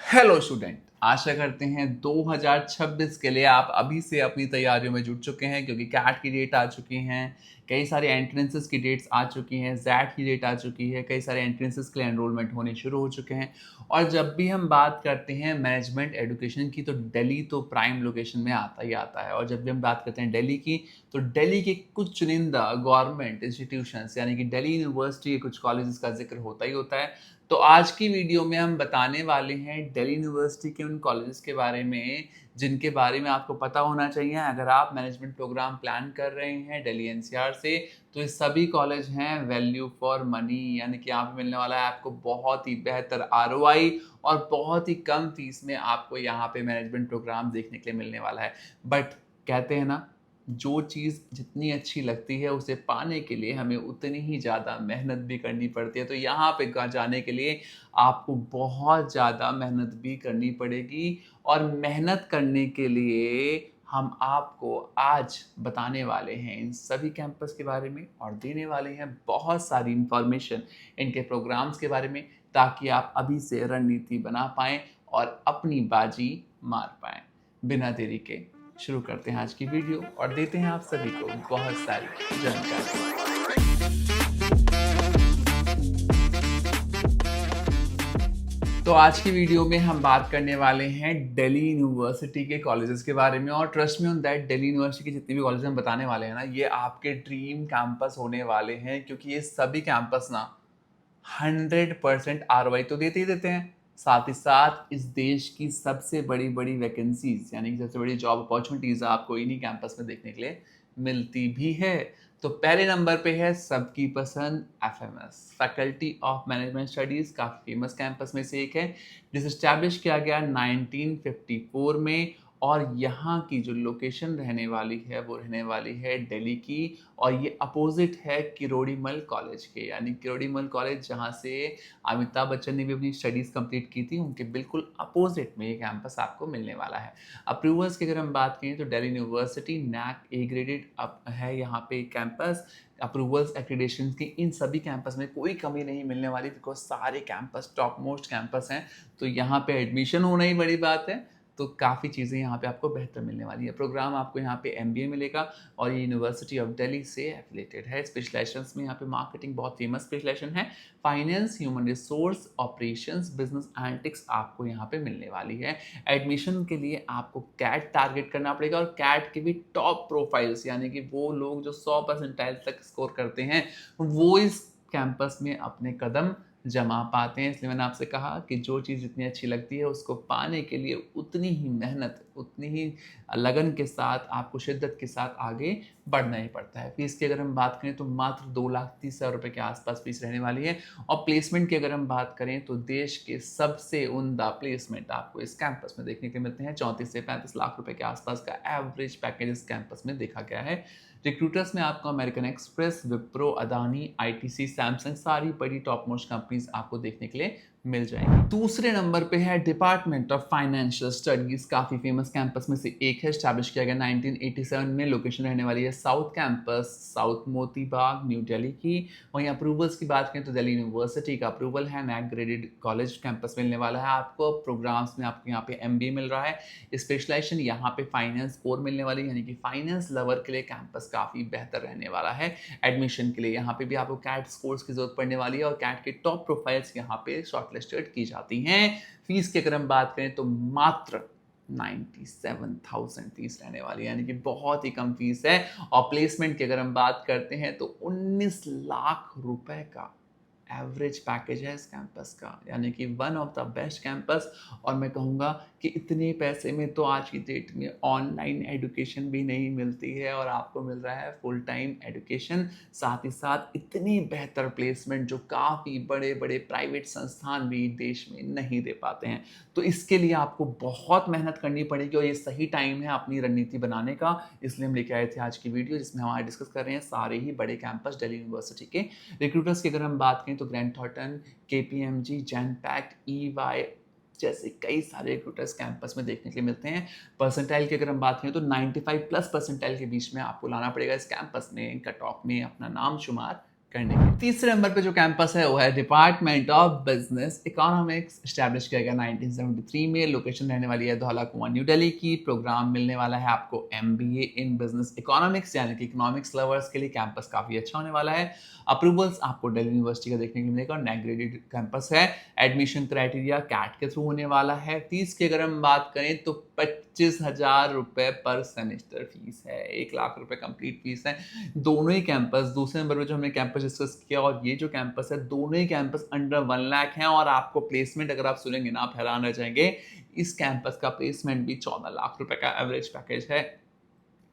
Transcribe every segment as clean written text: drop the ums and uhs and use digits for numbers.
Hello student, आशा करते हैं 2026 के लिए आप अभी से अपनी तैयारियों में जुट चुके हैं क्योंकि कैट की डेट आ चुकी हैं। कई सारे एंट्रेंसेस की डेट्स आ चुकी हैं, जैट की डेट आ चुकी है, कई सारे एंट्रेंसेस के लिए एनरोलमेंट होने शुरू हो चुके हैं। और जब भी हम बात करते हैं मैनेजमेंट एजुकेशन की तो दिल्ली तो प्राइम लोकेशन में आता ही आता है। और जब भी हम बात करते हैं दिल्ली की तो दिल्ली के कुछ चुनिंदा गवर्नमेंट इंस्टीट्यूशंस यानी कि दिल्ली यूनिवर्सिटी के कुछ कॉलेजेस का जिक्र होता ही होता है। तो आज की वीडियो में हम बताने वाले हैं दिल्ली यूनिवर्सिटी के उन कॉलेजेस के बारे में जिनके बारे में आपको पता होना चाहिए अगर आप मैनेजमेंट प्रोग्राम प्लान कर रहे हैं दिल्ली एनसीआर से। तो ये सभी कॉलेज हैं वैल्यू फॉर मनी, यानी कि यहाँ पे मिलने वाला है आपको बहुत ही बेहतर आरओआई और बहुत ही कम फीस में आपको यहाँ पे मैनेजमेंट प्रोग्राम देखने के लिए मिलने वाला है। बट कहते हैं ना, जो चीज़ जितनी अच्छी लगती है उसे पाने के लिए हमें उतनी ही ज़्यादा मेहनत भी करनी पड़ती है। तो यहाँ पे जाने के लिए आपको बहुत ज़्यादा मेहनत भी करनी पड़ेगी। और मेहनत करने के लिए हम आपको आज बताने वाले हैं इन सभी कैंपस के बारे में और देने वाले हैं बहुत सारी इंफॉर्मेशन इनके प्रोग्राम्स के बारे में, ताकि आप अभी से रणनीति बना पाएँ और अपनी बाजी मार पाएँ। बिना देरी के शुरू करते हैं आज की वीडियो और देते हैं आप सभी को बहुत सारी जानकारी। तो आज की वीडियो में हम बात करने वाले हैं दिल्ली यूनिवर्सिटी के कॉलेजेस के बारे में। और trust me on that, Delhi university के जितने भी कॉलेज हम बताने वाले हैं ना, ये आपके ड्रीम कैंपस होने वाले हैं क्योंकि ये सभी कैंपस ना 100% आरओआई तो देते ही देते हैं, साथ ही साथ इस देश की सबसे बड़ी बड़ी वैकेंसीज यानी कि सबसे बड़ी जॉब अपॉर्चुनिटीज आपको इन्हीं कैंपस में देखने के लिए मिलती भी है। तो पहले नंबर पे है सबकी पसंद FMS, faculty of management studies, काफ़ी फेमस कैंपस में से एक है जिसे स्टैब्लिश किया गया 1954 में। और यहाँ की जो लोकेशन रहने वाली है वो रहने वाली है दिल्ली की, और ये अपोजिट है किरोड़ीमल कॉलेज के, यानी किरोड़ीमल कॉलेज जहाँ से अमिताभ बच्चन ने भी अपनी स्टडीज़ कंप्लीट की थी, उनके बिल्कुल अपोजिट में ये कैंपस आपको मिलने वाला है। अप्रूवल्स की अगर हम बात करें तो दिल्ली यूनिवर्सिटी नैक ए ग्रेडेड है यहाँ पे कैंपस। अप्रूवल्स एक्रीडेशन की इन सभी कैंपस में कोई कमी नहीं मिलने वाली बिकॉज सारे कैंपस टॉप मोस्ट कैंपस हैं। तो यहाँ पे एडमिशन होना ही बड़ी बात है, तो काफ़ी चीज़ें यहाँ पे आपको बेहतर मिलने वाली है। प्रोग्राम आपको यहाँ पे एमबीए मिलेगा और ये यूनिवर्सिटी ऑफ दिल्ली से एफिलेटेड है। स्पेशलाइजेशंस में यहाँ पे मार्केटिंग बहुत फेमस स्पेशलाइजेशन है, finance, human resource, operations, business analytics आपको यहाँ पे मिलने वाली है। एडमिशन के लिए आपको कैट टारगेट करना पड़ेगा और कैट के भी टॉप प्रोफाइल्स यानी कि वो लोग जो 100% तक स्कोर करते हैं वो इस कैंपस में अपने कदम जमा पाते हैं। इसलिए मैंने आपसे कहा कि जो चीज़ जितनी अच्छी लगती है उसको पाने के लिए उतनी ही मेहनत, उतनी ही लगन के साथ आपको शिद्दत के साथ आगे बढ़ना ही पड़ता है। फीस की अगर हम बात करें तो मात्र 2,30,000 रुपये के आसपास फीस रहने वाली है। और प्लेसमेंट की अगर हम बात करें तो देश के सबसे उम्दा प्लेसमेंट आपको इस कैंपस में देखने के मिलते हैं। 34 से 35 लाख रुपए के आसपास का एवरेज पैकेज इस कैंपस में देखा गया है। रिक्रूटर्स में आपको American express, Wipro, Adani, ITC, Samsung, सारी बड़ी टॉप मोस्ट कंपनीज आपको देखने के लिए मिल जाएंगे। दूसरे नंबर पे है डिपार्टमेंट ऑफ फाइनेंशियल स्टडीज, काफी फेमस कैंपस में से एक है। स्टैब्लिश किया गया 1987 में। लोकेशन रहने वाली है south campus, south Moti Bagh, new Delhi की। वहीं अप्रूवल्स की बात करें तो दिल्ली यूनिवर्सिटी का अप्रूवल है, नैक ग्रेडेड कॉलेज कैंपस मिलने वाला है आपको। प्रोग्राम्स में आपको यहाँ पे एमबीए मिल रहा है। स्पेशलाइजेशन यहाँ पे फाइनेंस कोर मिलने वाली है, यानी कि फाइनेंस लवर के लिए कैंपस काफी बेहतर रहने वाला है। एडमिशन के लिए यहाँ पे भी आपको कैट स्कोर्स की जरूरत पड़ने वाली है और कैट के टॉप प्रोफाइल्स यहाँ पे शॉर्टलिस्टेड की जाती हैं। फीस की अगर हम बात करें तो मात्र 97,000 फीस रहने वाली है, यानी कि बहुत ही कम फीस है। और प्लेसमेंट की अगर हम बात करते हैं तो 19 लाख रुपए का एवरेज पैकेज है इस कैंपस का, यानी कि one of the best campus. और मैं कहूँगा कि इतने पैसे में तो आज की डेट में ऑनलाइन एजुकेशन भी नहीं मिलती है और आपको मिल रहा है फुल टाइम एजुकेशन, साथ ही साथ इतनी बेहतर प्लेसमेंट जो काफ़ी बड़े बड़े प्राइवेट संस्थान भी देश में नहीं दे पाते हैं। तो इसके लिए आपको बहुत मेहनत करनी पड़ेगी और ये सही टाइम है अपनी रणनीति बनाने का। इसलिए हम लेके आए थे आज की वीडियो जिसमें हम आज डिस्कस कर रहे हैं सारे ही बड़े कैंपस दिल्ली यूनिवर्सिटी के। रिक्रूटर्स की अगर हम बात करें तो ग्रैंड थॉर्टन, केपीएमजी, जैनपैक्ट, ईवाई जैसे कई सारे रिक्रूटर्स कैंपस में देखने के लिए मिलते हैं। परसेंटाइल की अगर हम बात करें तो 95+ परसेंटाइल के बीच में आपको लाना पड़ेगा इस कैंपस में कट ऑफ में अपना नाम शुमार करने के। तीसरे नंबर पे जो कैंपस है वो है department of business economics. Establish किया गया 1973 में। लोकेशन रहने वाली है धौला कुआं न्यू दिल्ली की। प्रोग्राम मिलने वाला है आपको एमबीए इन बिजनेस इकोनॉमिक्स, यानी कि इकोनॉमिक्स लवर्स के लिए कैंपस काफी अच्छा होने वाला है। अप्रूवल्स आपको दिल्ली यूनिवर्सिटी का देखने को मिलेगा और नैक कैंपस है। एडमिशन क्राइटेरिया कैट के थ्रू होने वाला है। फीस की अगर हम बात करें तो 25,000 रुपए पर सेमेस्टर फीस है। 1 लाख रुपए कंप्लीट फीस है। दोनों ही कैंपस, दूसरे नंबर पे जो हमने कैंपस डिस्कस किया और ये जो कैंपस है, दोनों ही कैंपस अंडर 1 लाख है। और आपको प्लेसमेंट अगर आप सुनेंगे ना, आप हैरान रह जाएंगे। इस कैंपस का प्लेसमेंट भी 14 लाख रुपए का एवरेज पैकेज है,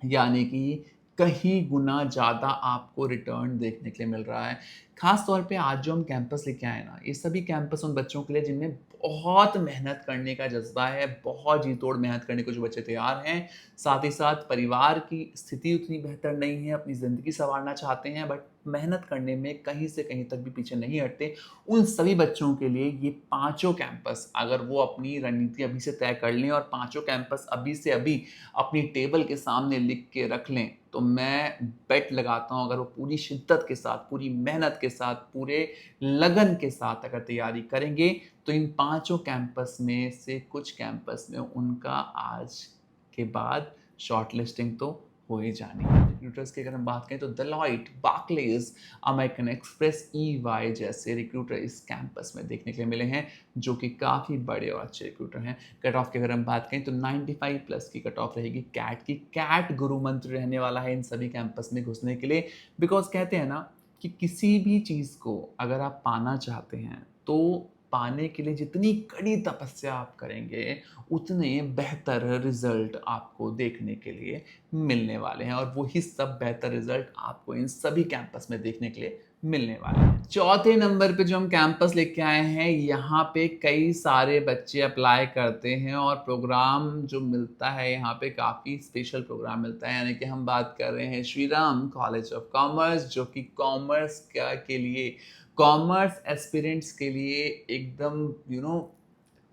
यानी कि कहीं गुना ज़्यादा आपको रिटर्न देखने के लिए मिल रहा है। खास तौर पे आज जो हम कैंपस लेके आए ना, ये सभी कैंपस उन बच्चों के लिए जिनमें बहुत मेहनत करने का जज्बा है, बहुत जी तोड़ मेहनत करने को जो बच्चे तैयार हैं। साथ ही साथ परिवार की स्थिति उतनी बेहतर नहीं है, अपनी ज़िंदगी संवारना चाहते हैं, बट मेहनत करने में कहीं से कहीं तक भी पीछे नहीं हटते। उन सभी बच्चों के लिए ये पाँचों कैंपस, अगर वो अपनी रणनीति अभी से तय कर लें और पाँचों कैंपस अभी से अभी अपनी टेबल के सामने लिख के रख लें, तो मैं बेट लगाता हूँ अगर वो पूरी शिद्दत के साथ, पूरी मेहनत के साथ, पूरे लगन के साथ अगर तैयारी करेंगे, तो इन पाँचों कैंपस में से कुछ कैंपस में उनका आज के बाद शॉर्ट लिस्टिंग तो हो ही जानी है। रिक्रूटर्स की अगर हम बात करें तो Deloitte, Barclays, American express, EY जैसे रिक्रूटर इस कैंपस में देखने के लिए मिले हैं, जो कि काफ़ी बड़े और अच्छे रिक्रूटर हैं। कट ऑफ की अगर हम बात करें तो 95 प्लस की कट ऑफ रहेगी कैट की। कैट गुरु मंत्र रहने वाला है इन सभी कैंपस में घुसने के लिए। बिकॉज कहते हैं ना कि किसी भी चीज़ को अगर आप पाना चाहते हैं तो पाने के लिए जितनी कड़ी तपस्या आप करेंगे, उतने बेहतर रिजल्ट आपको देखने के लिए मिलने वाले हैं। और वही सब बेहतर रिजल्ट आपको इन सभी कैंपस में देखने के लिए मिलने वाले हैं। चौथे नंबर पे जो हम कैंपस लेके आए हैं, यहाँ पे कई सारे बच्चे अप्लाई करते हैं और प्रोग्राम जो मिलता है यहाँ पे काफ़ी स्पेशल प्रोग्राम मिलता है। यानी कि हम बात कर रहे हैं Shri Ram college of commerce, जो कि कॉमर्स के लिए, कॉमर्स एस्पिरेंट्स के लिए एकदम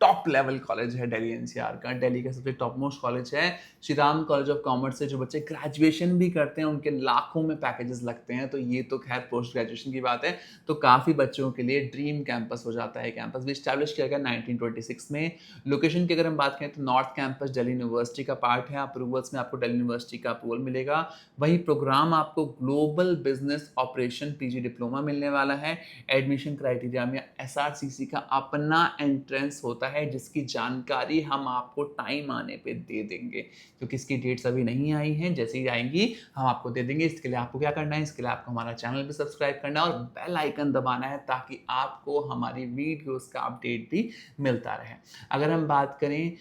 टॉप लेवल कॉलेज है दिल्ली एनसीआर का। दिल्ली का सबसे टॉप मोस्ट कॉलेज है Shri Ram college of commerce से। जो बच्चे ग्रेजुएशन भी करते हैं उनके लाखों में पैकेजेस लगते हैं, तो ये तो खैर पोस्ट ग्रेजुएशन की बात है। तो काफ़ी बच्चों के लिए ड्रीम कैंपस हो जाता है। कैंपस भी स्टैब्लिश किया गया 1926 में। लोकेशन की अगर हम बात करें तो नॉर्थ कैंपस दिल्ली यूनिवर्सिटी का पार्ट है। अप्रूवल्स में आपको दिल्ली यूनिवर्सिटी का अप्रूवल मिलेगा। वही प्रोग्राम आपको global business operation PG diploma मिलने वाला है। एडमिशन क्राइटेरिया में एसआरसीसी का अपना एंट्रेंस होता है, जिसकी जानकारी हम आपको टाइम आने पे दे देंगे, क्योंकि इसकी डेट्स अभी नहीं आई हैं। जैसे ही आएंगी हम आपको दे देंगे। इसके लिए आपको क्या करना है, इसके लिए आपको हमारा चैनल भी सब्सक्राइब करना है और बेल आइकन दबाना है, ताकि आपको हमारी वीडियोस का अपडेट भी मिलता रहे। अगर हम बात करें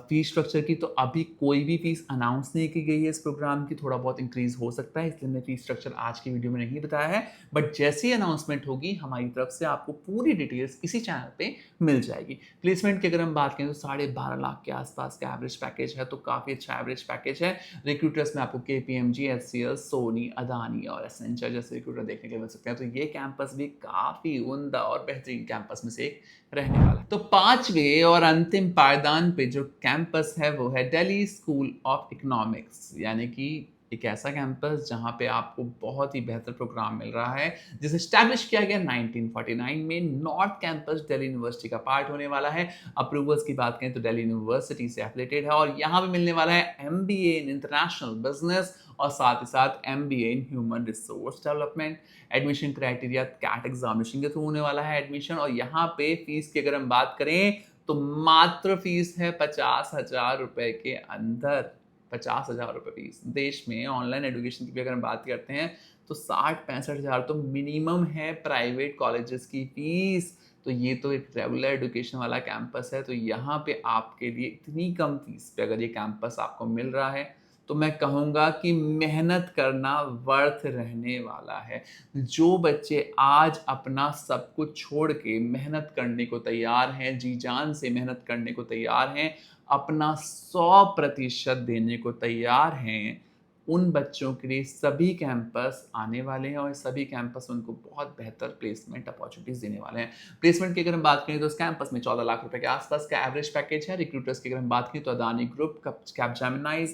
फीस स्ट्रक्चर की, तो अभी कोई भी फीस अनाउंस नहीं की गई है इस प्रोग्राम की। थोड़ा बहुत इंक्रीज हो सकता है, इसलिए हमने फीस स्ट्रक्चर आज की वीडियो में नहीं बताया है, बट जैसी अनाउंसमेंट होगी हमारी तरफ से आपको पूरी डिटेल्स इसी चैनल पे मिल जाएगी। प्लेसमेंट की अगर हम बात करें तो 12.5 लाख के आसपास का एवरेज पैकेज है, तो काफ़ी अच्छा एवरेज पैकेज है। रिक्रूटर्स में आपको केपीएमजी, एचसीएल, सोनी, अदानी और एसेंचर जैसे रिक्रूटर देखने के मिल सकते हैं। तो ये कैंपस भी काफ़ी उम्दा और बेहतरीन कैंपस में से एक रहने वाला है। तो पांचवे और अंतिम पायदान पे जो कैंपस है वो है दिल्ली स्कूल ऑफ इकोनॉमिक्स, यानी कि एक ऐसा कैंपस जहां पे आपको बहुत ही बेहतर प्रोग्राम मिल रहा है, जिसे स्टैब्लिश किया गया 1949 में। नॉर्थ कैंपस दिल्ली यूनिवर्सिटी का पार्ट होने वाला है। अप्रूवल्स की बात करें तो दिल्ली यूनिवर्सिटी से एफिलिएटेड है और यहाँ पे मिलने वाला है एमबीए इन इंटरनेशनल बिजनेस और साथ ही साथ MBA in human resource development. Admission criteria CAT examination के थ्रू होने वाला है एडमिशन। और यहाँ पे फीस की अगर हम बात करें तो मात्र फीस है 50,000 रुपए के अंदर। 50,000 रुपये फीस। देश में ऑनलाइन एजुकेशन की भी अगर हम बात करते हैं तो 60-65 हज़ार तो मिनिमम है प्राइवेट कॉलेजेस की फीस। तो ये तो एक रेगुलर एजुकेशन वाला कैंपस है, तो यहाँ पे आपके लिए इतनी कम फीस पे अगर ये कैंपस आपको मिल रहा है, तो मैं कहूँगा कि मेहनत करना वर्थ रहने वाला है। जो बच्चे आज अपना सब कुछ छोड़ के मेहनत करने को तैयार हैं, जी जान से मेहनत करने को तैयार हैं, अपना 100% देने को तैयार हैं, उन बच्चों के लिए सभी कैंपस आने वाले हैं और सभी कैंपस उनको बहुत बेहतर प्लेसमेंट अपॉर्चुनिटीज देने वाले हैं। प्लेसमेंट की अगर हम बात करें तो उस कैंपस में 14 लाख रुपए के आसपास का एवरेज पैकेज है। रिक्रूटर्स की अगर हम बात करें तो Adani group, Capgemini,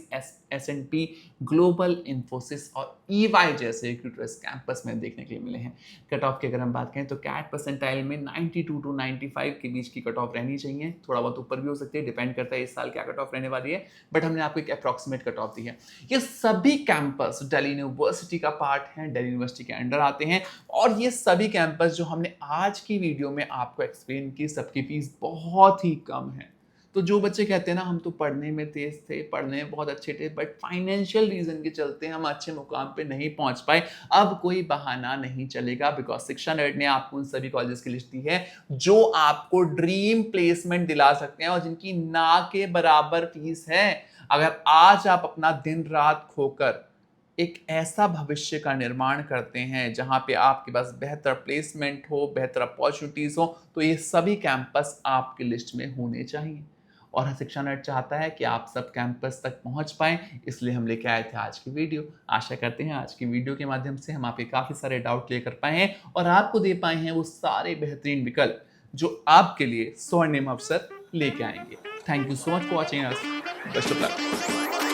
S&P global, Infosys और EY जैसे रिक्रूटर्स कैंपस में देखने के लिए मिले हैं। कट ऑफ की अगर हम बात करें तो कैट परसेंटाइल में 92 to 95 के बीच की कट ऑफ रहनी चाहिए, थोड़ा बहुत ऊपर भी हो सकती है, डिपेंड करता है इस साल क्या कट ऑफ रहने वाली है, बट हमने आपको एक अप्रॉक्सीमेट कट ऑफ दी है। ये सभी कैंपस दिल्ली यूनिवर्सिटी का पार्ट हैं, दिल्ली यूनिवर्सिटी के अंडर आते हैं और ये सभी कैंपस जो हमने आज की वीडियो में आपको एक्सप्लेन की, सबकी फीस बहुत ही कम है। तो जो बच्चे कहते हैं ना हम तो पढ़ने में तेज थे, पढ़ने में बहुत अच्छे थे, बट फाइनेंशियल रीजन के चलते हम अच्छे मुकाम पे नहीं पहुंच पाए, अब कोई बहाना नहीं चलेगा, बिकॉज शिक्षा नर्ड ने आपको उन सभी कॉलेजेस की लिस्ट दी है जो आपको ड्रीम प्लेसमेंट दिला सकते हैं और जिनकी ना के बराबर फीस है। अगर आज आप अपना दिन रात खोकर एक ऐसा भविष्य का निर्माण करते हैं जहां पे आपके पास बेहतर प्लेसमेंट हो, बेहतर अपॉर्चुनिटीज हो, तो ये सभी कैंपस आपकी लिस्ट में होने चाहिए। और शिक्षा नेट चाहता है कि आप सब कैंपस तक पहुंच पाएं, इसलिए हम लेके आए थे आज की वीडियो। आशा करते हैं आज की वीडियो के माध्यम से हम आपके काफी सारे डाउट क्लियर कर पाए हैं और आपको दे पाए हैं वो सारे बेहतरीन विकल्प जो आपके लिए स्वर्णिम अवसर लेके आएंगे। Thank you so much for watching us. Best of luck.